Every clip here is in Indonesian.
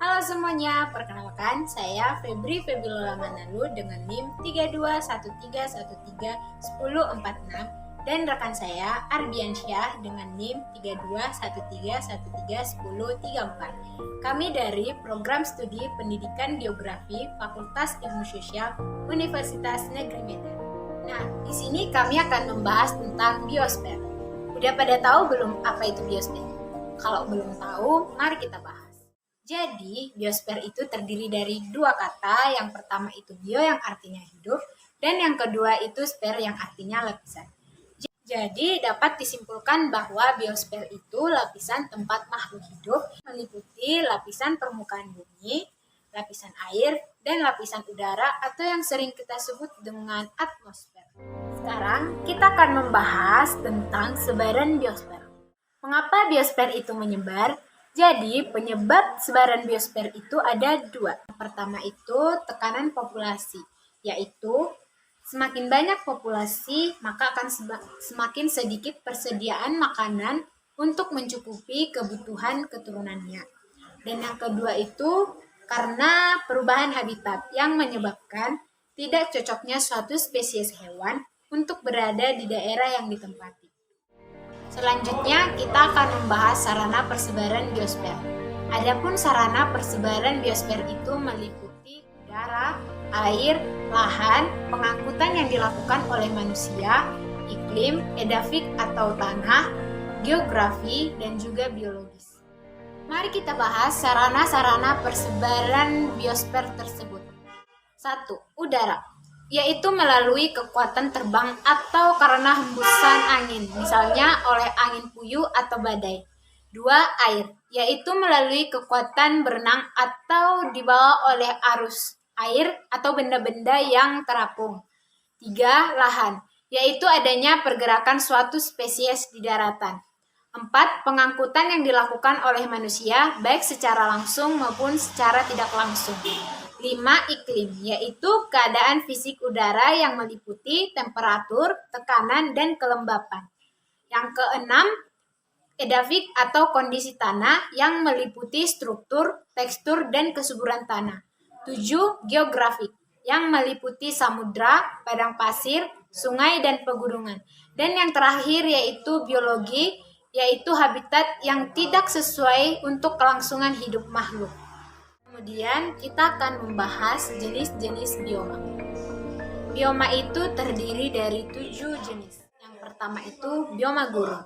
Halo semuanya, perkenalkan saya Febri Febilola Manalu dengan NIM 3213131046 dan rekan saya Ardiansyah dengan NIM 3213131034. Kami dari Program Studi Pendidikan Geografi Fakultas Ilmu Sosial Universitas Negeri Medan. Nah, di sini kami akan membahas tentang biosfer. Udah pada tahu belum apa itu biosfer? Kalau belum tahu, mari kita bahas. Jadi, biosfer itu terdiri dari dua kata. Yang pertama itu bio yang artinya hidup, dan yang kedua itu sfer yang artinya lapisan. Jadi, dapat disimpulkan bahwa biosfer itu lapisan tempat makhluk hidup, meliputi lapisan permukaan bumi, lapisan air, dan lapisan udara atau yang sering kita sebut dengan atmosfer. Sekarang, kita akan membahas tentang sebaran biosfer. Mengapa biosfer itu menyebar? Jadi, penyebab sebaran biosfer itu ada dua. Yang pertama itu tekanan populasi, yaitu semakin banyak populasi, maka akan semakin sedikit persediaan makanan untuk mencukupi kebutuhan keturunannya. Dan yang kedua itu karena perubahan habitat yang menyebabkan tidak cocoknya suatu spesies hewan untuk berada di daerah yang ditempati. Selanjutnya, kita akan membahas sarana persebaran biosfer. Adapun sarana persebaran biosfer itu meliputi udara, air, lahan, pengangkutan yang dilakukan oleh manusia, iklim, edafik atau tanah, geografi, dan juga biologis. Mari kita bahas sarana-sarana persebaran biosfer tersebut. 1. Udara, yaitu melalui kekuatan terbang atau karena hembusan angin, misalnya oleh angin puyuh atau badai. 2. Air, yaitu melalui kekuatan berenang atau dibawa oleh arus air atau benda-benda yang terapung. 3. Lahan, yaitu adanya pergerakan suatu spesies di daratan. 4. Pengangkutan yang dilakukan oleh manusia, baik secara langsung maupun secara tidak langsung. 5. Iklim, yaitu keadaan fisik udara yang meliputi temperatur, tekanan, dan kelembapan. Yang keenam, edafik atau kondisi tanah yang meliputi struktur, tekstur, dan kesuburan tanah. 7. Geografik, yang meliputi samudra, padang pasir, sungai, dan pegunungan. Dan yang terakhir yaitu biologi, yaitu habitat yang tidak sesuai untuk kelangsungan hidup makhluk. Kemudian kita akan membahas jenis-jenis bioma. Bioma itu terdiri dari 7 jenis. Yang pertama itu bioma gurun.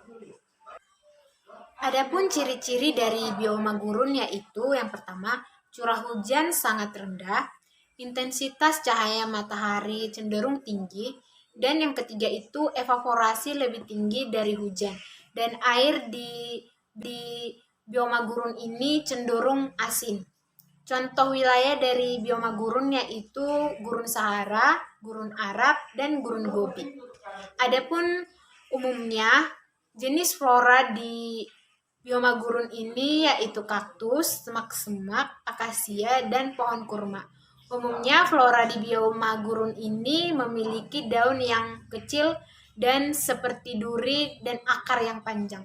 Adapun ciri-ciri dari bioma gurun yaitu yang pertama, curah hujan sangat rendah, intensitas cahaya matahari cenderung tinggi, dan yang ketiga itu evaporasi lebih tinggi dari hujan. Dan air di bioma gurun ini cenderung asin. Contoh wilayah dari bioma gurun yaitu Gurun Sahara, Gurun Arab, dan Gurun Gobi. Adapun umumnya jenis flora di bioma gurun ini yaitu kaktus, semak-semak, akasia, dan pohon kurma. Umumnya flora di bioma gurun ini memiliki daun yang kecil dan seperti duri dan akar yang panjang.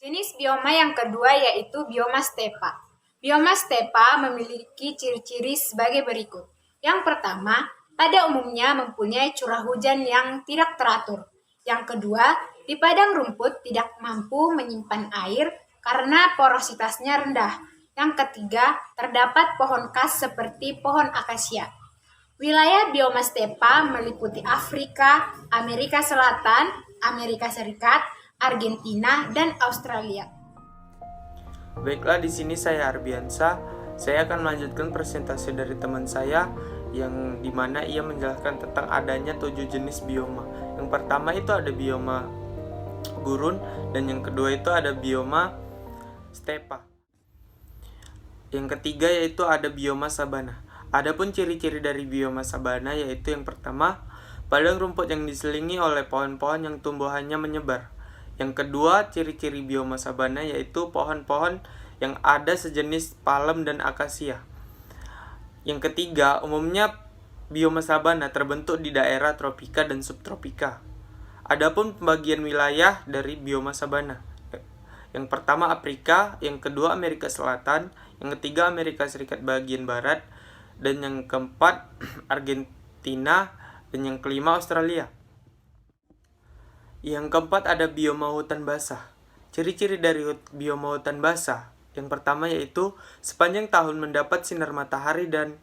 Jenis bioma yang kedua yaitu bioma stepa. Bioma stepa memiliki ciri-ciri sebagai berikut. Yang pertama, pada umumnya mempunyai curah hujan yang tidak teratur. Yang kedua, di padang rumput tidak mampu menyimpan air karena porositasnya rendah. Yang ketiga, terdapat pohon khas seperti pohon akasia. Wilayah bioma stepa meliputi Afrika, Amerika Selatan, Amerika Serikat, Argentina, dan Australia. Baiklah, di sini saya Arbiansa. Saya akan melanjutkan presentasi dari teman saya yang dimana ia menjelaskan tentang adanya 7 jenis bioma. Yang pertama itu ada bioma gurun dan yang kedua itu ada bioma stepa. Yang ketiga yaitu ada bioma sabana. Adapun ciri-ciri dari bioma sabana yaitu yang pertama, padang rumput yang diselingi oleh pohon-pohon yang tumbuhannya menyebar. Yang kedua, ciri-ciri bioma sabana yaitu pohon-pohon yang ada sejenis palem dan akasia. Yang ketiga, umumnya bioma sabana terbentuk di daerah tropika dan subtropika. Adapun pembagian wilayah dari bioma sabana. Yang pertama Afrika, yang kedua Amerika Selatan, yang ketiga Amerika Serikat bagian barat, dan yang keempat Argentina, dan yang kelima Australia. Yang keempat ada bioma hutan basah. Ciri-ciri dari bioma hutan basah, yang pertama yaitu sepanjang tahun mendapat sinar matahari dan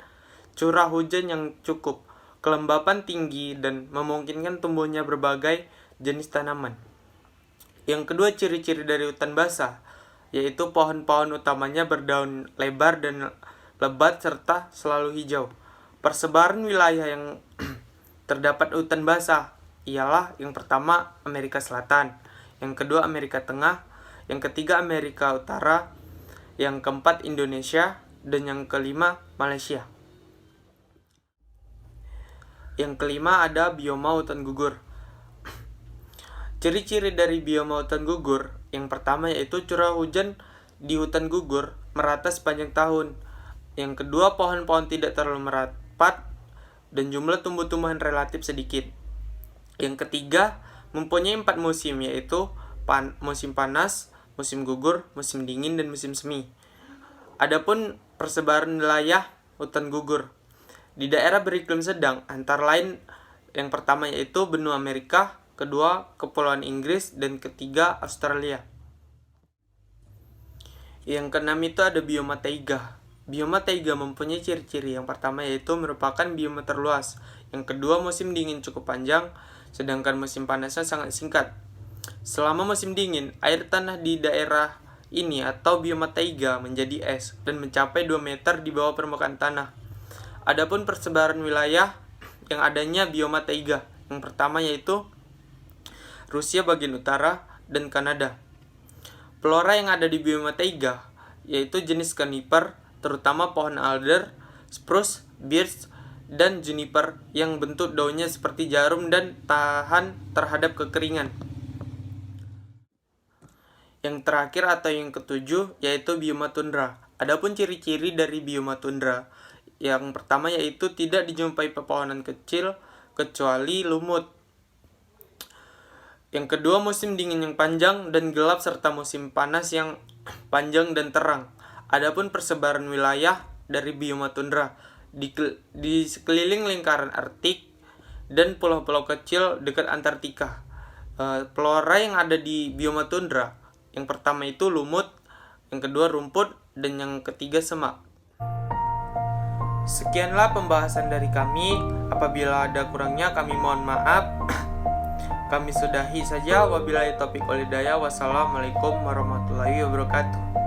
curah hujan yang cukup, kelembapan tinggi, dan memungkinkan tumbuhnya berbagai jenis tanaman. Yang kedua ciri-ciri dari hutan basah, yaitu pohon-pohon utamanya berdaun lebar dan lebat serta selalu hijau. Persebaran wilayah yang terdapat hutan basah ialah yang pertama Amerika Selatan, yang kedua Amerika Tengah, yang ketiga Amerika Utara, yang keempat Indonesia, dan yang kelima Malaysia. Yang kelima ada bioma hutan gugur. Ciri-ciri dari bioma hutan gugur, yang pertama yaitu curah hujan di hutan gugur merata sepanjang tahun. Yang kedua, pohon-pohon tidak terlalu merapat dan jumlah tumbuh-tumbuhan relatif sedikit. Yang ketiga, mempunyai 4 musim, yaitu musim panas, musim gugur, musim dingin, dan musim semi. Adapun persebaran wilayah hutan gugur di daerah beriklim sedang, antara lain yang pertama yaitu benua Amerika, kedua Kepulauan Inggris, dan ketiga Australia. Yang keenam itu ada bioma taiga. Bioma taiga mempunyai ciri-ciri. Yang pertama yaitu merupakan bioma terluas. Yang kedua, musim dingin cukup panjang, sedangkan musim panasnya sangat singkat. Selama musim dingin, air tanah di daerah ini atau bioma taiga menjadi es dan mencapai 2 meter di bawah permukaan tanah. Adapun persebaran wilayah yang adanya bioma taiga, yang pertama yaitu Rusia bagian utara dan Kanada. Flora yang ada di bioma taiga yaitu jenis conifer, terutama pohon alder, spruce, birch, dan juniper yang bentuk daunnya seperti jarum dan tahan terhadap kekeringan. Yang terakhir atau yang ketujuh yaitu bioma tundra. Adapun ciri-ciri dari bioma tundra, yang pertama yaitu tidak dijumpai pepohonan kecil kecuali lumut. Yang kedua, musim dingin yang panjang dan gelap serta musim panas yang panjang dan terang. Adapun persebaran wilayah dari bioma tundra di sekeliling lingkaran Arktik dan pulau-pulau kecil dekat Antartika. Flora yang ada di bioma tundra, yang pertama itu lumut, yang kedua rumput, dan yang ketiga semak. Sekianlah pembahasan dari kami. Apabila ada kurangnya kami mohon maaf. Kami sudahi saja. Wabillahi taufiq wal hidayah. Wassalamualaikum warahmatullahi wabarakatuh.